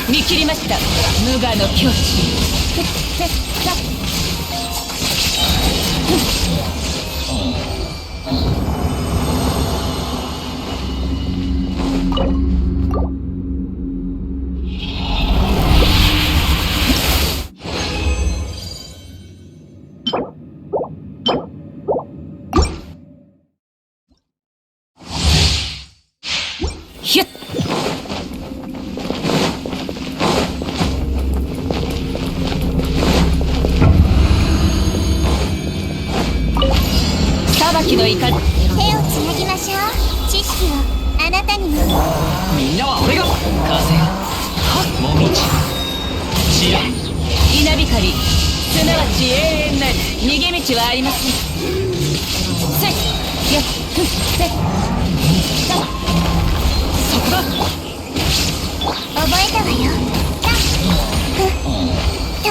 見切りました。無我の境地。ヒュッ。裁きの怒り。手をつなぎましょう。知識をあなたにも。みんなは俺が風よ、もみじ、知恵、稲光、すなわち永遠なり逃げ道はありません。せっやっふっせっさっそこだ。覚えたわよ。たふたふ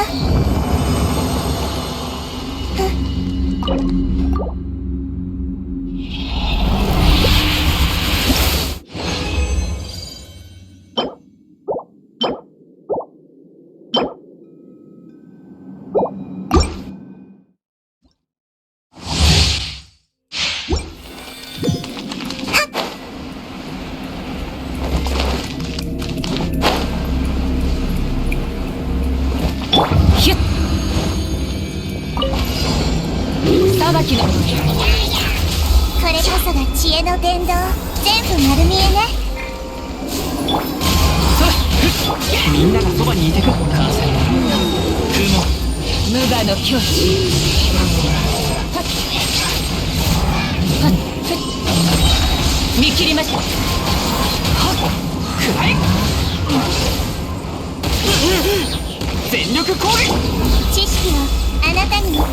ヒュッ。裁きのこれこそが知恵の伝道。全部丸見えね。みんながそばにいてく。風、雲、無我の境地。はっはっふっ。見切りました。はっくらえ。全力攻撃。知識をあなたにも。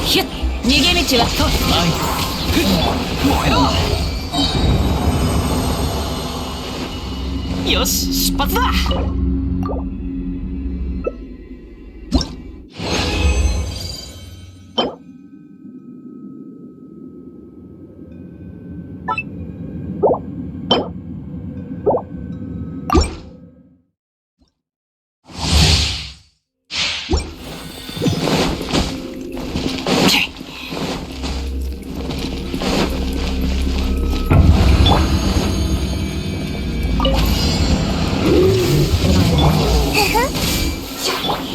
ヒュッ。逃げ道はと愛、燃えろ。よし、出発だ。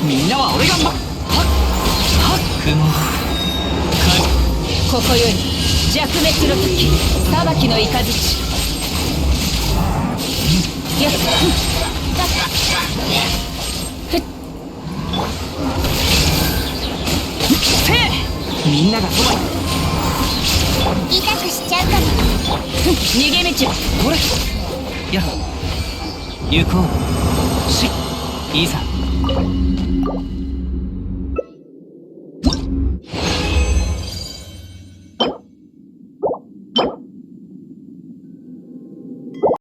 みんなは俺が雲、ここより弱滅の時。裁きの雷。やっふっふっ。みんながそばに。痛くしちゃうかも。逃げ道はこれや行こう。いざ。